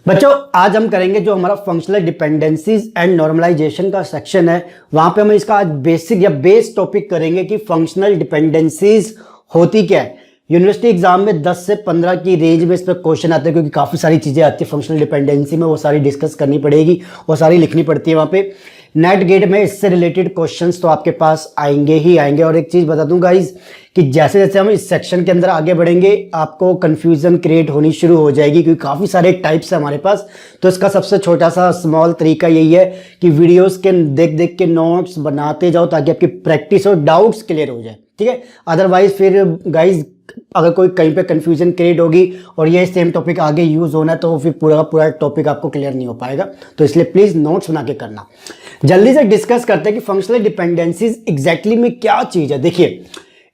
बच्चों आज हम करेंगे जो हमारा फंक्शनल डिपेंडेंसीज एंड नॉर्मलाइजेशन का सेक्शन है, वहां पे हम इसका आज बेसिक या बेस टॉपिक करेंगे कि फंक्शनल डिपेंडेंसीज होती क्या है। यूनिवर्सिटी एग्जाम में 10 से 15 की रेंज में इस पर क्वेश्चन आते हैं, क्योंकि काफ़ी सारी चीज़ें आती है फंक्शनल डिपेंडेंसी में, वो सारी डिस्कस करनी पड़ेगी, वो सारी लिखनी पड़ती है वहाँ पे। नेट गेट में इससे रिलेटेड क्वेश्चंस तो आपके पास आएंगे ही आएंगे। और एक चीज़ बता दूं गाइज कि जैसे जैसे हम इस सेक्शन के अंदर आगे बढ़ेंगे आपको कंफ्यूजन क्रिएट होनी शुरू हो जाएगी, क्योंकि काफ़ी सारे टाइप्स है हमारे पास। तो इसका सबसे छोटा सा स्मॉल तरीका यही है कि वीडियोस के देख देख के नोट्स बनाते जाओ ताकि आपकी प्रैक्टिस और डाउट्स क्लियर हो जाए, ठीक है। अदरवाइज फिर गाइज अगर कोई कहीं पे कंफ्यूजन क्रिएट होगी और ये सेम टॉपिक आगे यूज होना है तो फिर पूरा का पूरा टॉपिक आपको क्लियर नहीं हो पाएगा। तो इसलिए प्लीज नोट्स बना के करना। जल्दी से डिस्कस करते हैं कि फंक्शनल डिपेंडेंसीज एग्जैक्टली में क्या चीज है। देखिए,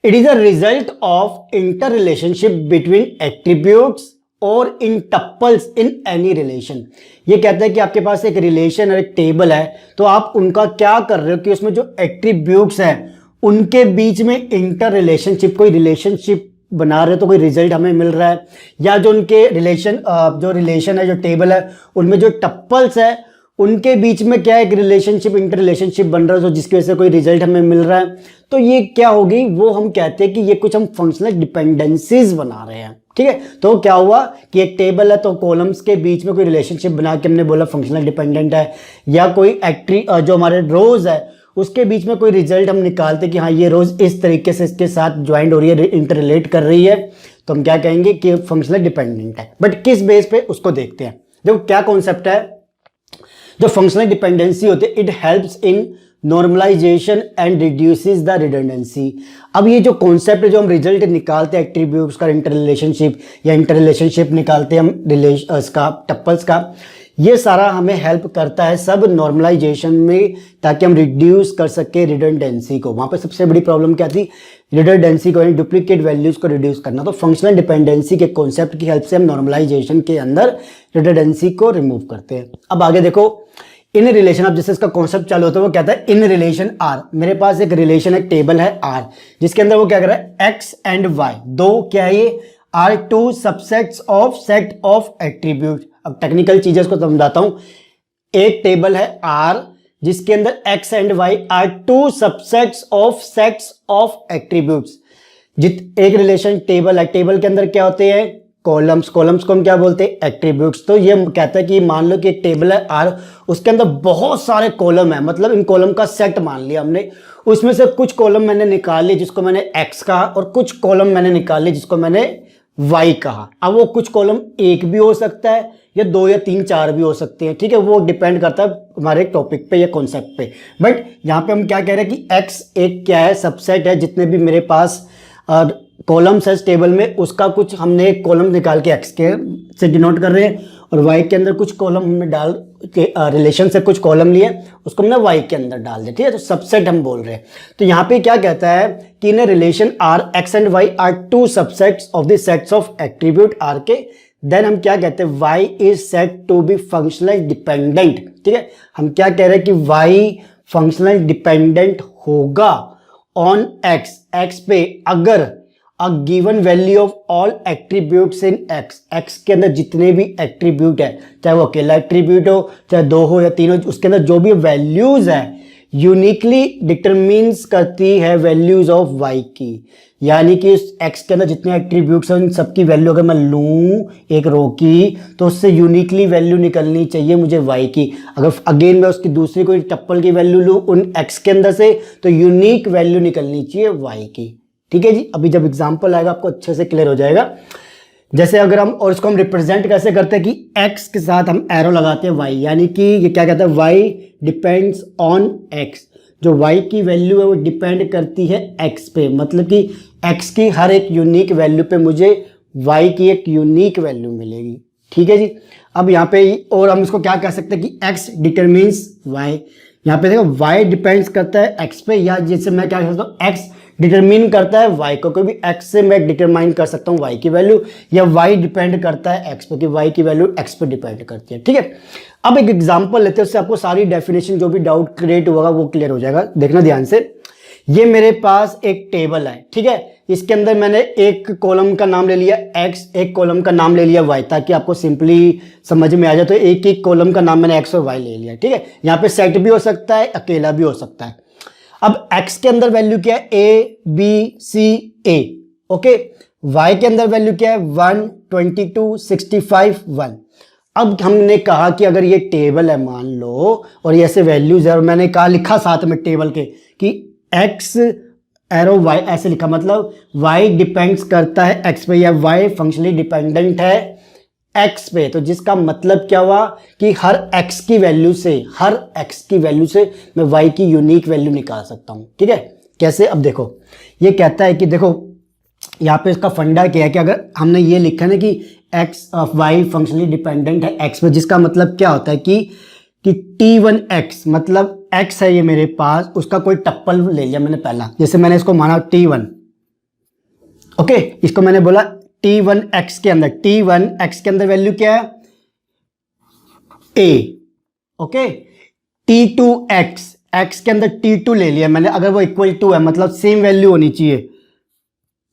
it is a result of inter relationship between attributes और इन टप्पल्स इन एनी रिलेशन। ये कहता है कि आपके पास एक रिलेशन और एक टेबल है, तो आप उनका क्या कर रहे हो कि उसमें जो एट्रीब्यूट्स हैं उनके बीच में इंटर रिलेशनशिप, कोई रिलेशनशिप बना रहे हो तो कोई रिजल्ट हमें मिल रहा है, या जो उनके रिलेशन है, जो टेबल है, उनमें जो टप्पल्स है उनके बीच में क्या एक रिलेशनशिप, इंटर रिलेशनशिप बन रहा है, तो जिसकी वजह से कोई रिजल्ट हमें मिल रहा है। तो ये क्या होगी, वो हम कहते हैं कि ये कुछ हम फंक्शनल डिपेंडेंसीज बना रहे हैं, ठीक है। तो क्या हुआ कि एक टेबल है तो कॉलम्स के बीच में कोई रिलेशनशिप बना के हमने बोला फंक्शनल डिपेंडेंट है, या कोई जो हमारे रोज है उसके बीच में कोई रिजल्ट हम निकालते कि हाँ ये रोज इस तरीके से इसके साथ ज्वाइंट हो रही है, इंटररिलेट कर रही है, तो हम क्या कहेंगे कि फंक्शनल डिपेंडेंट है। बट किस बेस पे उसको देखते हैं। देखो क्या कॉन्सेप्ट है, जो फंक्शनल डिपेंडेंसी होते हैं it helps in normalization and reduces the redundancy. अब ये जो कॉन्सेप्ट है, जो हम रिजल्ट निकालते हैं एट्रीब्यूट्स का इंटर रिलेशनशिप या इंटर रिलेशनशिप निकालते हैं हम टप्पल्स का, ये सारा हमें हेल्प करता है सब नॉर्मलाइजेशन में, ताकि हम रिड्यूस कर सके रिडंडेंसी को। वहां पे सबसे बड़ी प्रॉब्लम क्या थी, रिडंडेंसी को, डुप्लीकेट वैल्यूज को रिड्यूस करना। तो फंक्शनल डिपेंडेंसी के कॉन्सेप्ट की हेल्प से हम नॉर्मलाइजेशन के अंदर रिडंडेंसी को रिमूव करते हैं। अब आगे देखो, इन रिलेशन, अब जैसे इसका कॉन्सेप्ट चालू होता है वो कहता है इन रिलेशन आर। मेरे पास एक रिलेशन, एक टेबल है आर, जिसके अंदर वो क्या कर रहा है एक्स एंड वाई, दो क्या है ये, are two subsets of set of attribute. अब टेक्निकल चीजें को समझाता हूं। एक टेबल है आर जिसके अंदर X and Y are two subsets of sets of attributes. एक रिलेशन टेबल है, टेबल के अंदर क्या होते हैं कॉलम्स, कॉलम्स को हम क्या बोलते हैं एट्रीब्यूट्स। तो ये कहता है कि मान लो कि एक टेबल है आर, उसके अंदर बहुत सारे कॉलम है, मतलब इन कॉलम का सेट मान लिया हमने, उसमें से कुछ कॉलम मैंने निकाल लिए जिसको मैंने एक्स कहा, और कुछ कॉलम मैंने निकाल लिए जिसको मैंने वाई कहा। अब वो कुछ कॉलम एक भी हो सकता है या दो या तीन चार भी हो सकते हैं, ठीक है, वो डिपेंड करता है हमारे टॉपिक पे या कॉन्सेप्ट पे। बट यहाँ पे हम क्या कह रहे हैं कि एक्स एक क्या है, सबसेट है, जितने भी मेरे पास कॉलम्स है इस टेबल में उसका कुछ हमने एक कॉलम निकाल के एक्स के से डिनोट कर रहे हैं, और वाई के अंदर कुछ कॉलम हमने डाल के रिलेशन से कुछ कॉलम लिए उसको हमने वाई के अंदर डाल दिया, ठीक है। तो सबसेट हम बोल रहे हैं। तो यहाँ पे क्या कहता है कि in relation R X and Y are two subsets of the sets of attribute R के, देन हम क्या कहते हैं Y is set to be functional dependent, ठीक है। हम क्या कह रहे हैं कि वाई फंक्शनल डिपेंडेंट होगा ऑन एक्स, एक्स पे अगर a given value of all attributes in X, X के अंदर जितने भी एट्रीब्यूट है, चाहे वो अकेला एट्रीब्यूट हो चाहे दो हो या तीन हो, उसके अंदर जो भी वैल्यूज है यूनिकली डिटरमिन्स करती है वैल्यूज ऑफ वाई की। यानी कि उस एक्स के अंदर जितने एट्रीब्यूट्स हैं उन सबकी वैल्यू अगर मैं लूँ एक रो की, तो उससे यूनिकली वैल्यू निकलनी चाहिए मुझे वाई की। अगर अगेन मैं उसकी दूसरी कोई टप्पल की वैल्यू लूँ उन एक्स के अंदर से, तो यूनिक वैल्यू निकलनी चाहिए वाई की, ठीक है जी। अभी जब एग्जाम्पल आएगा आपको अच्छे से क्लियर हो जाएगा। जैसे अगर हम, और इसको हम रिप्रेजेंट कैसे करते हैं कि x के साथ हम एरो लगाते हैं y, यानी कि ये क्या कहता है y डिपेंड्स ऑन x। जो y की वैल्यू है वो डिपेंड करती है x पे, मतलब कि x की हर एक यूनिक वैल्यू पे मुझे y की एक यूनिक वैल्यू मिलेगी, ठीक है जी। अब यहाँ पे और हम इसको क्या कह सकते हैं कि x डिटरमिन्स y। यहाँ पे देखो y डिपेंड्स करता है x पे, या जैसे मैं क्या कह सकता हूँ x डिटरमिन करता है y को, कोई भी x से मैं डिटरमाइन कर सकता हूँ y की वैल्यू, या y डिपेंड करता है x पे कि y की वैल्यू x पे डिपेंड करती है, ठीक है। अब एक एग्जांपल लेते हैं, उससे आपको सारी डेफिनेशन जो भी डाउट क्रिएट होगा वो क्लियर हो जाएगा। देखना ध्यान से, ये मेरे पास एक टेबल है, ठीक है। इसके अंदर मैंने एक कॉलम का नाम ले लिया x, एक कॉलम का नाम ले लिया y, ताकि आपको सिंपली समझ में आ जाए। तो एक एक कॉलम का नाम मैंने x और y ले लिया, ठीक है। यहाँ पे सेट भी हो सकता है, अकेला भी हो सकता है। अब x के अंदर वैल्यू क्या है, a b c a, okay. y के अंदर वैल्यू क्या है, 1 22 65 1। अब हमने कहा कि अगर ये टेबल है मान लो, और ये ऐसे वैल्यूज है, और मैंने कहा लिखा साथ में टेबल के कि x एरो y ऐसे लिखा, मतलब y डिपेंड्स करता है x पे, या y फंक्शनली डिपेंडेंट है x पे। तो जिसका मतलब क्या हुआ कि हर x की वैल्यू से मैं y की यूनिक वैल्यू निकाल सकता हूं, ठीक है। कैसे, अब देखो ये कहता है कि देखो यहाँ पे इसका फंडा क्या है कि अगर हमने ये लिखा है ना कि x of y functionally dependent है x पे, जिसका मतलब क्या होता है कि t1x, मतलब x है ये मेरे पास, उसका कोई टप्पल ले लिया मैंने पहला, जैसे मैंने इसको माना t1, ओके। इसको मैंने बोला t1x के अंदर, t1x के अंदर वैल्यू क्या है a, ओके। t2x, x के अंदर t2 ले लिया मैंने, अगर वो इक्वल टू है मतलब सेम वैल्यू होनी चाहिए,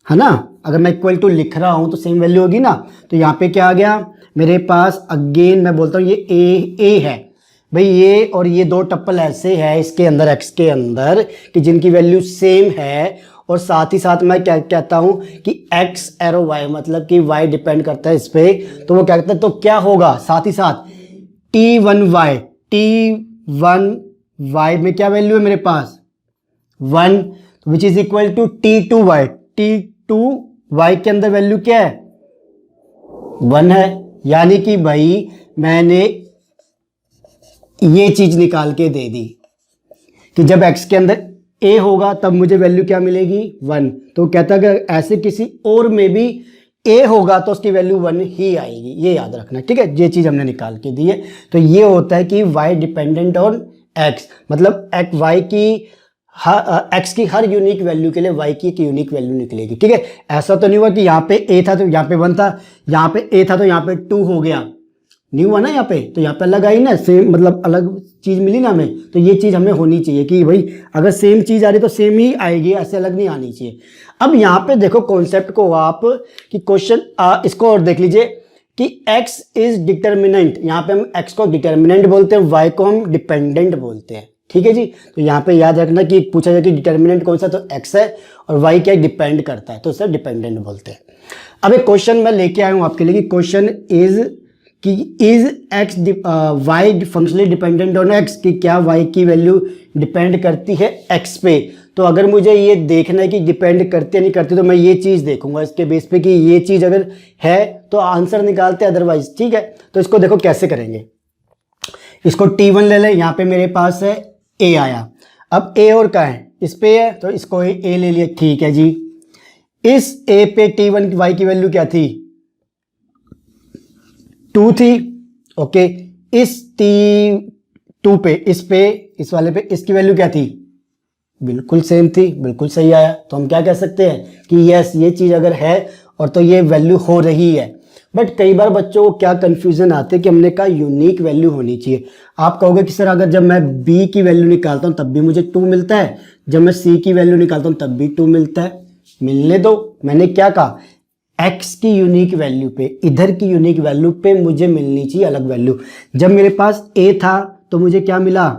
है ना। अगर मैं इक्वल टू लिख रहा हूं तो सेम वैल्यू होगी ना। तो यहां पे क्या आ गया मेरे पास, अगेन मैं बोलता हूं ये a है भाई, ये और ये दो टप्पल ऐसे है इसके अंदर x के अंदर कि जिनकी वैल्यू सेम है, और साथ ही साथ मैं क्या कहता हूं कि x एरो y, मतलब कि y डिपेंड करता है इस पे। तो वो क्या कहता है, तो क्या होगा साथ ही साथ t1y में क्या वैल्यू है मेरे पास 1, which is equal to t2y के अंदर वैल्यू क्या है 1 है। यानी कि भाई मैंने ये चीज निकाल के दे दी कि जब x के अंदर a होगा तब मुझे वैल्यू क्या मिलेगी 1। तो कहता है कि ऐसे किसी और में भी a होगा तो उसकी वैल्यू 1 ही आएगी, ये याद रखना, ठीक है। ये चीज हमने निकाल के दी है। तो ये होता है कि y डिपेंडेंट ऑन x, मतलब x की हर यूनिक वैल्यू के लिए y की एक यूनिक वैल्यू निकलेगी, ठीक है। ऐसा तो नहीं हुआ कि यहाँ पे a था तो यहाँ पे 1 था, यहाँ पे a था तो यहाँ पे 2 हो गया, नहीं हुआ ना। यहाँ पे तो यहाँ पे अलग आई ना, सेम मतलब अलग चीज मिली ना हमें। तो ये चीज हमें होनी चाहिए कि भाई अगर सेम चीज आ रही तो सेम ही आएगी, ऐसे अलग नहीं आनी चाहिए। अब यहाँ पे देखो कॉन्सेप्ट को आप कि क्वेश्चन इसको और देख लीजिए कि x इज डिटर्मिनेंट, यहाँ पे हम x को डिटर्मिनेंट बोलते हैं, y को हम डिपेंडेंट बोलते हैं, ठीक है जी। तो यहाँ पे याद रखना कि पूछा जाए कि डिटर्मिनेंट कौन सा, तो x है, और y क्या डिपेंड करता है, तो उसे डिपेंडेंट बोलते हैं। अब एक क्वेश्चन मैं लेके आया हूँ आपके लिए कि question is x y functionally dependent on x, कि क्या y की वैल्यू डिपेंड करती है x पे। तो अगर मुझे ये देखना है कि डिपेंड करती है नहीं करती, तो मैं ये चीज़ देखूंगा इसके बेस पे कि ये चीज़ अगर है तो आंसर निकालते हैं, अदरवाइज ठीक है। तो इसको देखो कैसे करेंगे। इसको t1 ले ले, यहाँ पे मेरे पास है a आया। अब a और का है इस पे है तो इसको a ले लिया, ठीक है जी। इस a पे t1 y की वैल्यू क्या थी 2 थी, ओके। इस t2 पे इस वाले पे इसकी वैल्यू क्या थी, बिल्कुल सेम थी, बिल्कुल सही आया। तो हम क्या कह सकते हैं कि यस ये चीज अगर है और तो ये वैल्यू हो रही है। बट कई बार बच्चों को क्या कंफ्यूजन आते हैं कि हमने कहा यूनिक वैल्यू होनी चाहिए। आप कहोगे कि सर अगर जब मैं b की वैल्यू निकालता हूं तब भी मुझे 2 मिलता है, जब मैं c की वैल्यू निकालता हूं तब भी 2 मिलता है। मिलने दो, मैंने क्या कहा x की यूनिक वैल्यू पे, इधर की यूनिक वैल्यू पे मुझे मिलनी चाहिए अलग वैल्यू। जब मेरे पास a था तो मुझे क्या मिला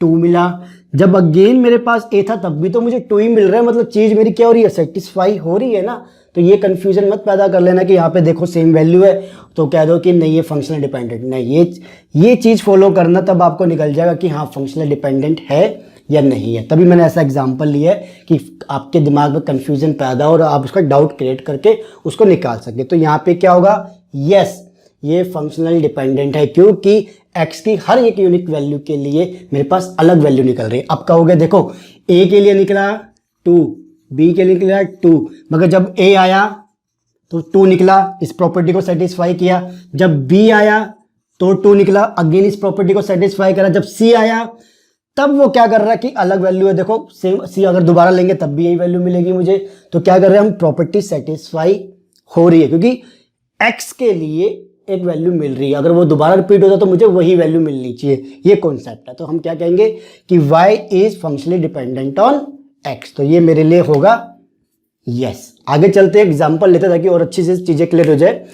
2 मिला, जब अगेन मेरे पास a था तब भी तो मुझे 2 ही मिल रहा है, मतलब चीज मेरी क्या हो रही है सेटिस्फाई हो रही है ना। तो ये कंफ्यूजन मत पैदा कर लेना कि यहाँ पे देखो सेम वैल्यू है तो कह दो कि नहीं ये फंक्शनल डिपेंडेंट नहीं। ये चीज फॉलो करना, तब आपको निकल जाएगा कि हाँ फंक्शनल डिपेंडेंट है या नहीं है। तभी मैंने ऐसा एग्जांपल लिया है कि आपके दिमाग में कंफ्यूजन पैदा हो और आप उसका डाउट क्रिएट करके उसको निकाल सके। तो यहाँ पे क्या होगा, यस ये फंक्शनल डिपेंडेंट है क्योंकि x की हर एक यूनिक वैल्यू के लिए मेरे पास अलग वैल्यू निकल रही है। अब कहोगे देखो a के लिए निकला 2, b के लिए निकला 2, मगर जब a आया तो 2 निकला, इस प्रॉपर्टी को सेटिस्फाई किया। जब b आया तो 2 निकला, अगेन इस प्रॉपर्टी को सेटिस्फाई करा। जब c आया तब वो क्या कर रहा है कि अलग वैल्यू है, देखो सेम c अगर दोबारा लेंगे तब भी यही वैल्यू मिलेगी मुझे। तो क्या कर रहे हैं हम, प्रॉपर्टी सेटिस्फाई हो रही है क्योंकि x के लिए एक वैल्यू मिल रही है, अगर वो दोबारा रिपीट होता तो मुझे वही वैल्यू मिलनी चाहिए। ये कॉन्सेप्ट है। तो हम क्या कहेंगे कि y is functionally dependent on x, तो ये मेरे लिए होगा यस। आगे चलते एग्जांपल लेते ताकि और अच्छी से चीजें क्लियर हो जाए।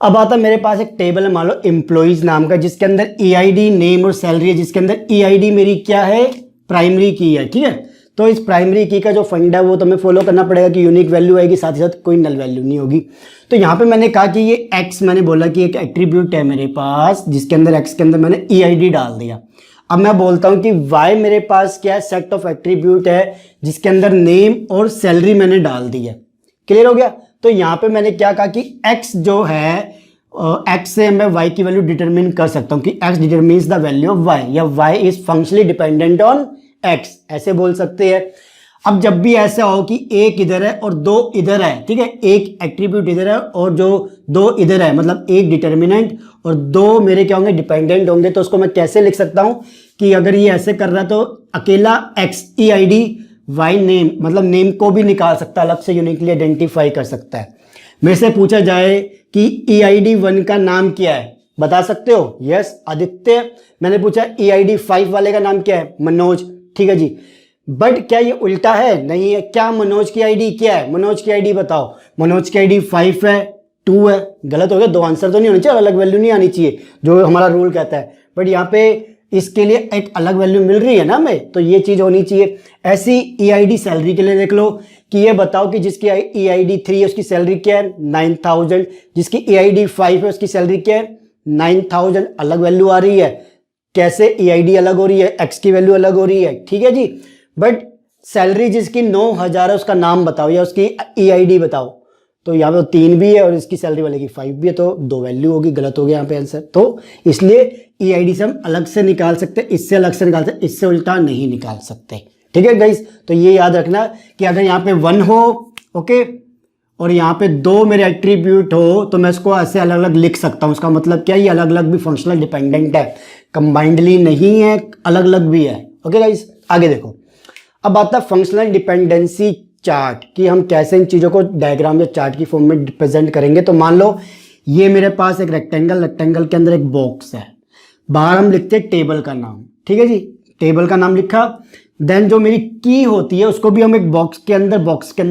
अब आता मेरे पास एक टेबल है, मान लो एम्प्लॉइज नाम का, जिसके अंदर ईआईडी नेम और सैलरी है, जिसके अंदर ईआईडी मेरी क्या है, प्राइमरी की है, ठीक है। तो इस प्राइमरी की का जो फंड है वो तुम्हें फॉलो करना पड़ेगा कि यूनिक वैल्यू आएगी, साथ ही साथ कोई नल वैल्यू नहीं होगी। तो यहाँ पे मैंने कहा कि ये एक्स, मैंने बोला कि एक एट्रीब्यूट है मेरे पास जिसके अंदर एक्स के अंदर मैंने ईआईडी डाल दिया। अब मैं बोलता हूँ कि वाई मेरे पास क्या है, सेट ऑफ एट्रीब्यूट है जिसके अंदर नेम और सैलरी मैंने डाल दी है। क्लियर हो गया। तो यहाँ पे मैंने क्या कहा कि x जो है, x से मैं y की वैल्यू डिटरमिन कर सकता हूँ कि x determines the value of y, या y is functionally dependent on x, ऐसे बोल सकते हैं। अब जब भी ऐसा हो कि एक इधर है और दो इधर है, ठीक है, एक एट्रीब्यूट इधर है और जो दो इधर है, मतलब एक डिटर्मिनेंट और दो मेरे क्या होंगे, डिपेंडेंट होंगे, तो उसको मैं कैसे लिख सकता हूं कि अगर ये ऐसे कर रहा है तो अकेला x ईआईडी y नेम, मतलब नेम को भी निकाल सकता है, अलग से यूनिकली आइडेंटिफाई कर सकता है। मेरे से पूछा जाए कि ईआईडी 1 का नाम क्या है, बता सकते हो? यस आदित्य। मैंने पूछा ईआईडी 5 वाले का नाम क्या है, मनोज, ठीक है जी। बट क्या ये उल्टा है? नहीं है। क्या मनोज की आईडी क्या है, मनोज की आईडी बताओ। मनोज की आईडी 5 है, 2 है, गलत हो गया, दो आंसर तो नहीं होने चाहिए, अलग वैल्यू नहीं आनी चाहिए जो हमारा रूल कहता है। बट यहाँ पे इसके लिए एक अलग वैल्यू मिल रही है ना हमें, तो ये चीज होनी चाहिए। ऐसी ईआईडी सैलरी के लिए देख लो कि ये बताओ कि जिसकी ईआईडी 3 है उसकी सैलरी क्या है, 9000, जिसकी ईआईडी 5 है उसकी सैलरी क्या है, 9000, अलग वैल्यू आ रही है। कैसे? ईआईडी अलग हो रही है, एक्स की वैल्यू अलग हो रही है, ठीक है जी। बट सैलरी जिसकी 9000 है उसका नाम बताओ या उसकी ईआईडी बताओ, तो यहाँ पे 3 भी है और इसकी सैलरी वाले की 5 भी है, तो 2 वैल्यू होगी, गलत हो गया यहाँ पे आंसर। तो इसलिए ईआईडी से हम अलग से निकाल सकते, इससे अलग से निकाल सकते, इससे उल्टा नहीं निकाल सकते, ठीक है गाइस। तो ये याद रखना कि अगर यहाँ पे 1 हो, ओके, और यहाँ पे 2 मेरे एट्रीब्यूट हो तो मैं इसको ऐसे अलग अलग लिख सकता हूँ। उसका मतलब क्या, ये अलग अलग भी फंक्शनल डिपेंडेंट है, कंबाइंडली नहीं है, अलग अलग भी है। ओके गाइस, आगे देखो। अब आता है फंक्शनल डिपेंडेंसी चार्ट कि हम कैसे इन चीज़ों को डायग्राम या चार्ट की फॉर्म में रिप्रेजेंट करेंगे। तो मान लो ये मेरे पास एक रेक्टेंगल के अंदर एक बॉक्स है, बाहर हम लिखते हैं टेबल का नाम, ठीक है जी, टेबल का नाम लिखा। देन जो मेरी की होती है उसको भी हम एक बॉक्स के अंदर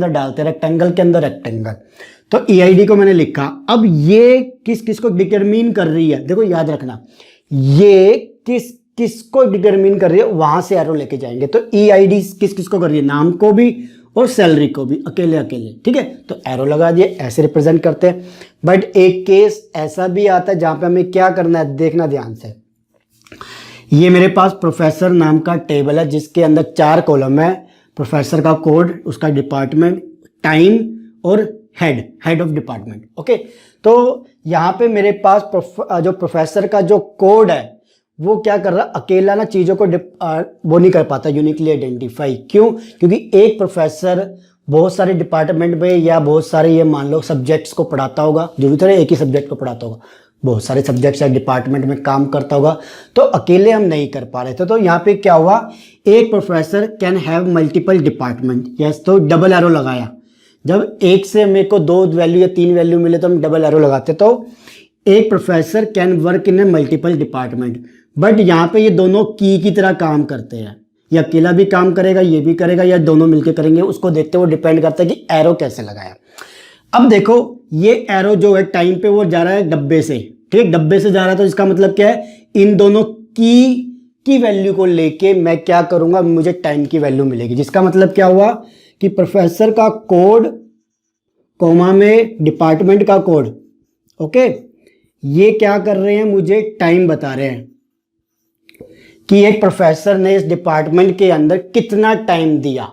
डालते हैं, रेक्टेंगल के अंदर रेक्टेंगल। तो ईआईडी को मैंने लिखा। अब ये किस को डिटरमिन कर रही है, देखो याद रखना, ये किसको डिटरमिन कर रही है, वहां से एरो लेके जाएंगे। तो ईआईडी किसको कर रही है, नाम को भी और सैलरी को भी, अकेले अकेले, ठीक है। तो एरो लगा दिए, ऐसे रिप्रेजेंट करते हैं। बट एक केस ऐसा भी आता है जहां पे हमें क्या करना है, देखना ध्यान से। ये मेरे पास प्रोफेसर नाम का टेबल है जिसके अंदर 4 कॉलम है, प्रोफेसर का कोड, उसका डिपार्टमेंट, टाइम और हेड ऑफ डिपार्टमेंट। ओके, तो यहाँ पे मेरे पास जो प्रोफेसर का जो कोड है वो क्या कर रहा है, अकेला ना चीज़ों को वो नहीं कर पाता यूनिकली आइडेंटिफाई। क्यों? क्योंकि एक प्रोफेसर बहुत सारे डिपार्टमेंट में या बहुत सारे ये मान लो सब्जेक्ट्स को पढ़ाता होगा, जरूरी थोड़ा एक ही सब्जेक्ट को पढ़ाता होगा, बहुत सारे सब्जेक्ट्स या डिपार्टमेंट में काम करता होगा, तो अकेले हम नहीं कर पा रहे थे। तो यहाँ पे क्या हुआ, एक professor can have multiple department, yes, तो डबल एरो लगाया। जब एक से मेरे को 2 वैल्यू या 3 वैल्यू मिले तो हम डबल एरो लगाते। तो एक professor can work in A multiple department, but यहाँ पे ये दोनों की तरह काम करते हैं, ये अकेला भी काम करेगा, ये भी करेगा, या दोनों मिलकर करेंगे, उसको देखते हुए डिपेंड करता है कि एरो कैसे लगाया। अब देखो ये एरो जो है टाइम पे वो जा रहा है डब्बे से, ठीक है, डब्बे से जा रहा है, तो इसका मतलब क्या है, इन दोनों की वैल्यू को लेके मैं क्या करूंगा, मुझे टाइम की वैल्यू मिलेगी। जिसका मतलब क्या हुआ कि प्रोफेसर का कोड कोमा में डिपार्टमेंट का कोड, ओके, ये क्या कर रहे हैं, मुझे टाइम बता रहे हैं कि एक प्रोफेसर ने इस डिपार्टमेंट के अंदर कितना टाइम दिया,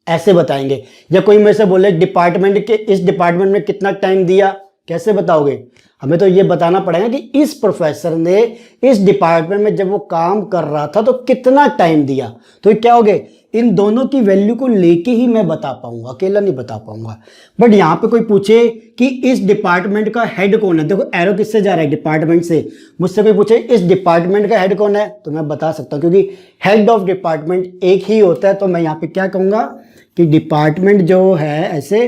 ऐसे बताएंगे। या कोई मेरे से बोले डिपार्टमेंट के इस डिपार्टमेंट में कितना टाइम दिया, कैसे बताओगे? हमें तो ये बताना पड़ेगा कि इस प्रोफेसर ने इस डिपार्टमेंट में जब वो काम कर रहा था तो कितना टाइम दिया। तो क्या हो गए, इन दोनों की वैल्यू को लेके ही मैं बता पाऊंगा, अकेला नहीं बता पाऊंगा। बट यहाँ पे कोई पूछे कि इस डिपार्टमेंट का हेड कौन है, देखो एरो किससे जा रहा है, डिपार्टमेंट से। मुझसे कोई पूछे इस डिपार्टमेंट का हेड कौन है, तो मैं बता सकता हूँ क्योंकि हेड ऑफ डिपार्टमेंट एक ही होता है। तो मैं यहाँ पे क्या कहूँगा कि डिपार्टमेंट जो है ऐसे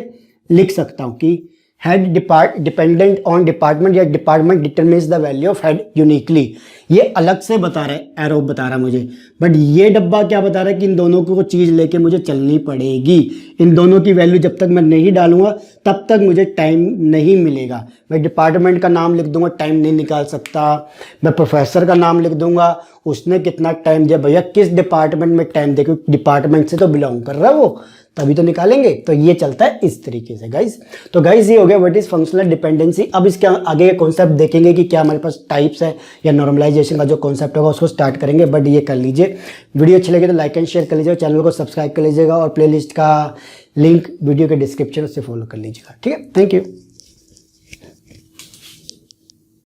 लिख सकता हूँ कि हेड डिपेंडेंट ऑन डिपार्टमेंट या department determines the value of head uniquely. ये अलग से बता रहा है, एरो बता रहा है मुझे, बट ये डब्बा क्या बता रहा है कि इन दोनों को चीज़ लेके मुझे चलनी पड़ेगी। इन दोनों की वैल्यू जब तक मैं नहीं डालूंगा तब तक मुझे टाइम नहीं मिलेगा। मैं डिपार्टमेंट का नाम लिख दूंगा, टाइम नहीं निकाल सकता। मैं प्रोफेसर का नाम लिख दूंगा, उसने कितना टाइम दिया, भैया किस डिपार्टमेंट में टाइम देखो, डिपार्टमेंट से तो बिलोंग कर रहा है वो, तभी तो निकालेंगे। तो ये चलता है इस तरीके से गाइस। तो गाइस ये हो गया व्हाट इज फंक्शनल डिपेंडेंसी। अब इसके आगे कॉन्सेप्ट देखेंगे कि क्या हमारे पास टाइप्स है या नॉर्मलाइजेशन का जो कॉन्सेप्ट होगा उसको स्टार्ट करेंगे। बट ये कर लीजिए, वीडियो अच्छी लगे तो लाइक एंड शेयर कर लीजिएगा, चैनल को सब्सक्राइब कर लीजिएगा और प्लेलिस्ट का लिंक वीडियो के डिस्क्रिप्शन से फॉलो कर लीजिएगा। ठीक है, थैंक यू।